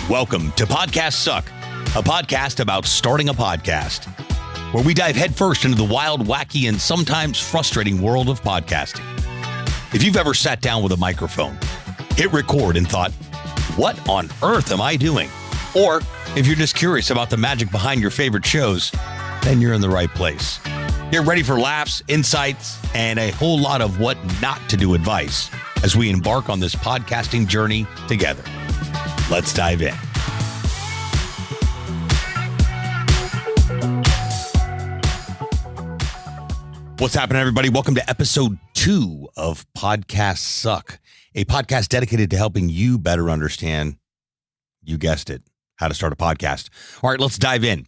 Welcome to Podcast Suck, a podcast about starting a podcast, where we dive headfirst into the wild, wacky, and sometimes frustrating world of podcasting. If you've ever sat down with a microphone, hit record and thought, what on earth am I doing? Or if you're just curious about the magic behind your favorite shows, then you're in the right place. Get ready for laughs, insights, and a whole lot of what not to do advice as we embark on this podcasting journey together. Let's dive in. What's happening, everybody? Welcome to episode 2 of Podcast Suck, a podcast dedicated to helping you better understand, you guessed it, how to start a podcast. All right, let's dive in.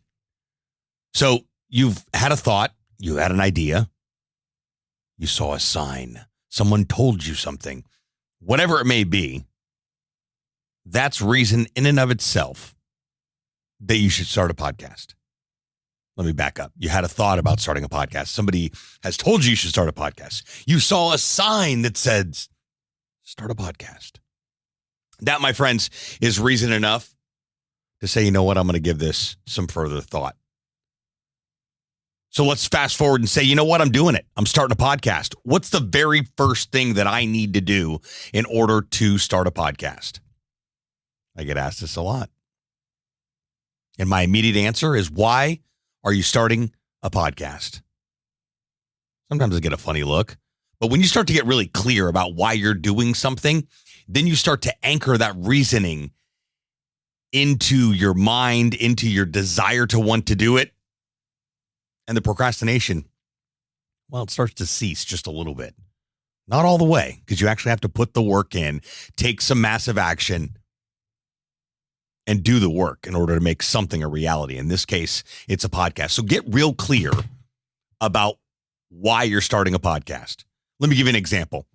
So you've had a thought, you had an idea, you saw a sign, someone told you something, whatever it may be. That's reason in and of itself that you should start a podcast. Let me back up. You had a thought about starting a podcast. Somebody has told you should start a podcast. You saw a sign that said, start a podcast. That, my friends, is reason enough to say, you know what, I'm going to give this some further thought. So let's fast forward and say, you know what, I'm doing it. I'm starting a podcast. What's the very first thing that I need to do in order to start a podcast? I get asked this a lot. And my immediate answer is, why are you starting a podcast? Sometimes I get a funny look, but when you start to get really clear about why you're doing something, then you start to anchor that reasoning into your mind, into your desire to want to do it. And the procrastination, well, it starts to cease just a little bit. Not all the way, because you actually have to put the work in, take some massive action, and do the work in order to make something a reality. In this case, it's a podcast. So get real clear about why you're starting a podcast. Let me give you an example.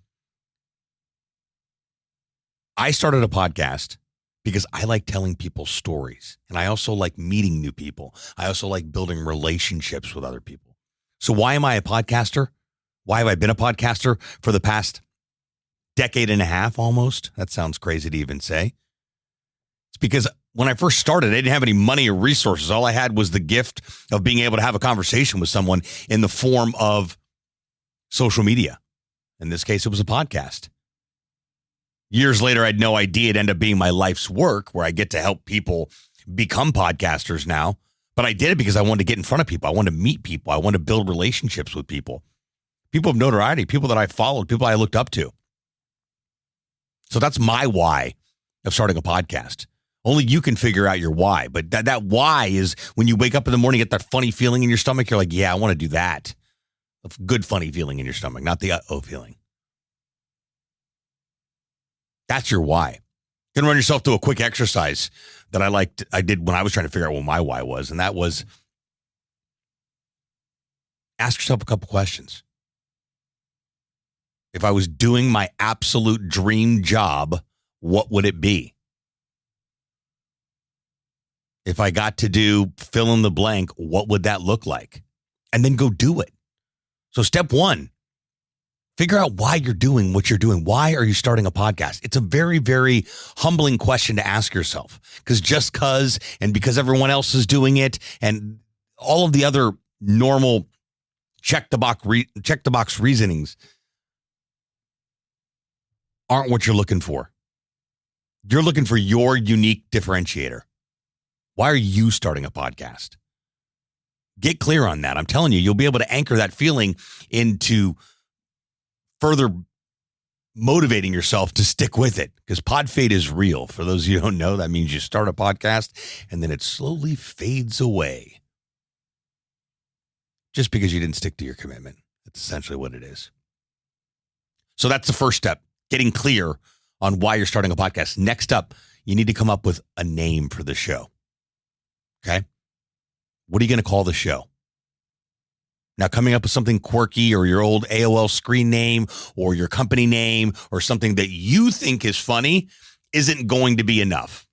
I started a podcast because I like telling people stories, and I also like meeting new people. I also like building relationships with other people. So why am I a podcaster? Why have I been a podcaster for the past decade and a half almost? That sounds crazy to even say. It's because when I first started, I didn't have any money or resources. All I had was the gift of being able to have a conversation with someone in the form of social media. In this case, it was a podcast. Years later, I had no idea it'd end up being my life's work, where I get to help people become podcasters now. But I did it because I wanted to get in front of people. I wanted to meet people. I wanted to build relationships with people. People of notoriety, people that I followed, people I looked up to. So that's my why of starting a podcast. Only you can figure out your why. But that why is when you wake up in the morning, get that funny feeling in your stomach. You're like, yeah, I want to do that. A good, funny feeling in your stomach, not the uh-oh feeling. That's your why. You can run yourself through a quick exercise that I did when I was trying to figure out what my why was. And that was, ask yourself a couple questions. If I was doing my absolute dream job, what would it be? If I got to do fill in the blank, what would that look like? And then go do it. So step 1, figure out why you're doing what you're doing. Why are you starting a podcast? It's a very, very humbling question to ask yourself, because just because everyone else is doing it and all of the other normal check the box reasonings aren't what you're looking for. You're looking for your unique differentiator. Why are you starting a podcast? Get clear on that. I'm telling you, you'll be able to anchor that feeling into further motivating yourself to stick with it, because pod fade is real. For those of you who don't know, that means you start a podcast and then it slowly fades away just because you didn't stick to your commitment. That's essentially what it is. So that's the first step, getting clear on why you're starting a podcast. Next up, you need to come up with a name for the show. Okay. What are you going to call the show? Now, coming up with something quirky, or your old AOL screen name, or your company name, or something that you think is funny isn't going to be enough.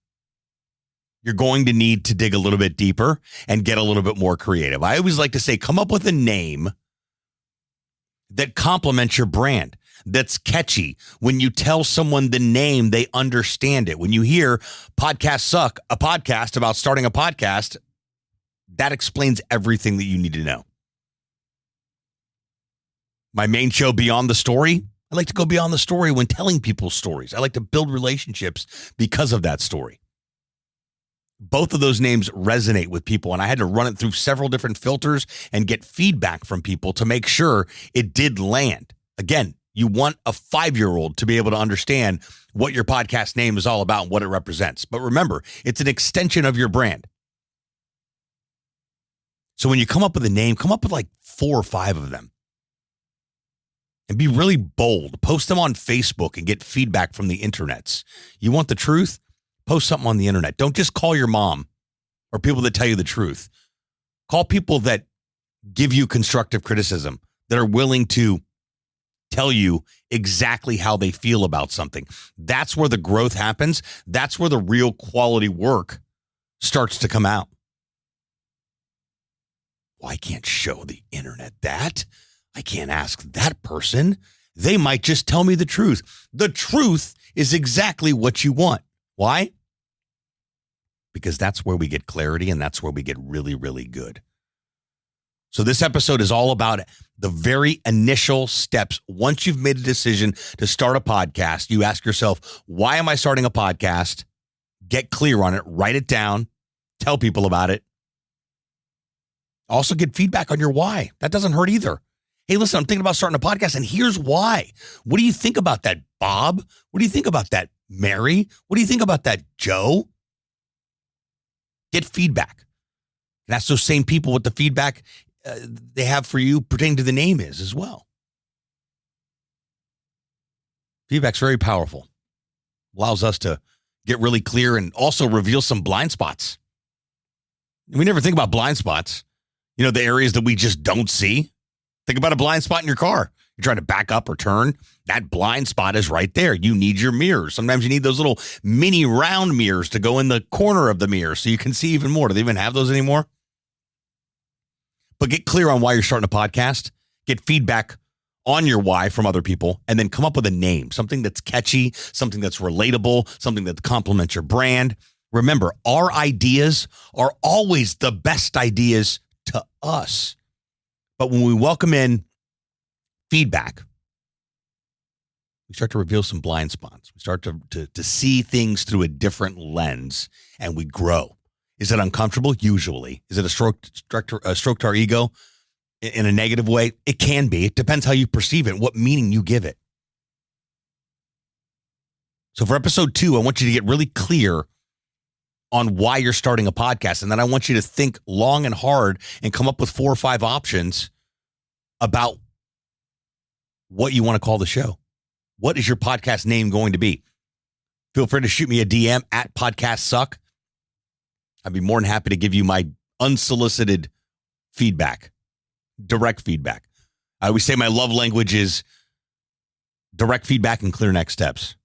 You're going to need to dig a little bit deeper and get a little bit more creative. I always like to say, come up with a name that complements your brand. that's catchy. When you tell someone the name, they understand it. When you hear Podcasts Suck, a podcast about starting a podcast, that explains everything that you need to know. My main show, Beyond the Story, I like to go beyond the story when telling people stories. I like to build relationships because of that story. Both of those names resonate with people, and I had to run it through several different filters and get feedback from people to make sure it did land. Again, you want a 5-year-old to be able to understand what your podcast name is all about and what it represents. But remember, it's an extension of your brand. So when you come up with a name, come up with like 4 or 5 of them. And be really bold. Post them on Facebook and get feedback from the internets. You want the truth? Post something on the internet. Don't just call your mom or people that tell you the truth. Call people that give you constructive criticism, that are willing to tell you exactly how they feel about something. That's where the growth happens. That's where the real quality work starts to come out. Well, I can't show the internet that. I can't ask that person. They might just tell me the truth. The truth is exactly what you want. Why? Because that's where we get clarity and that's where we get really, really good. So this episode is all about the very initial steps. Once you've made a decision to start a podcast, you ask yourself, why am I starting a podcast? Get clear on it, write it down, tell people about it. Also get feedback on your why. That doesn't hurt either. Hey, listen, I'm thinking about starting a podcast, and here's why. What do you think about that, Bob? What do you think about that, Mary? What do you think about that, Joe? Get feedback. And that's those same people what the feedback they have for you pertaining to the name is as well. Feedback's very powerful. Allows us to get really clear and also reveal some blind spots. We never think about blind spots. You know, the areas that we just don't see. Think about a blind spot in your car. You're trying to back up or turn. That blind spot is right there. You need your mirrors. Sometimes you need those little mini round mirrors to go in the corner of the mirror so you can see even more. Do they even have those anymore? But get clear on why you're starting a podcast. Get feedback on your why from other people, and then come up with a name, something that's catchy, something that's relatable, something that complements your brand. Remember, our ideas are always the best ideas to us. But when we welcome in feedback, we start to reveal some blind spots. We start to see things through a different lens, and we grow. Is it uncomfortable? Usually. Is it a stroke to our ego in a negative way? It can be. It depends how you perceive it, what meaning you give it. So for episode 2, I want you to get really clear on why you're starting a podcast. And then I want you to think long and hard and come up with 4 or 5 options about what you want to call the show. What is your podcast name going to be? Feel free to shoot me a DM at Podcasts Suck. I'd be more than happy to give you my unsolicited feedback, direct feedback. I always say my love language is direct feedback and clear next steps.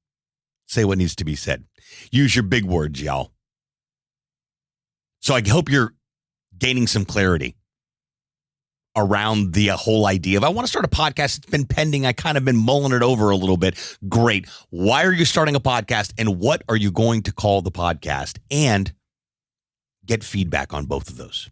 Say what needs to be said. Use your big words, y'all. So I hope you're gaining some clarity around the whole idea of, I want to start a podcast. It's been pending. I kind of been mulling it over a little bit. Great. Why are you starting a podcast, and what are you going to call the podcast? And get feedback on both of those.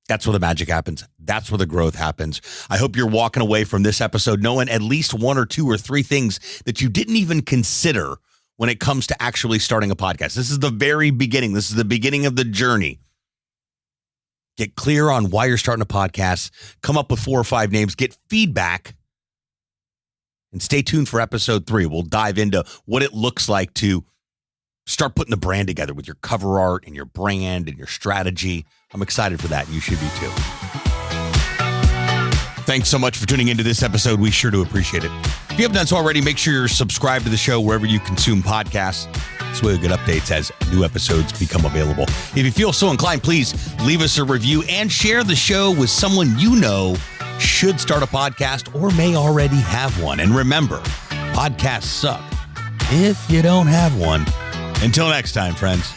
That's where the magic happens. That's where the growth happens. I hope you're walking away from this episode knowing at least 1 or 2 or 3 things that you didn't even consider when it comes to actually starting a podcast. This is the very beginning. This is the beginning of the journey. Get clear on why you're starting a podcast. Come up with 4 or 5 names. Get feedback. And stay tuned for episode 3. We'll dive into what it looks like to start putting the brand together with your cover art and your brand and your strategy. I'm excited for that, and you should be too. Thanks so much for tuning into this episode. We sure do appreciate it. If you haven't done so already, make sure you're subscribed to the show wherever you consume podcasts. This way you'll get updates as new episodes become available. If you feel so inclined, please leave us a review and share the show with someone you know should start a podcast or may already have one. And remember, podcasts suck if you don't have one. Until next time, friends.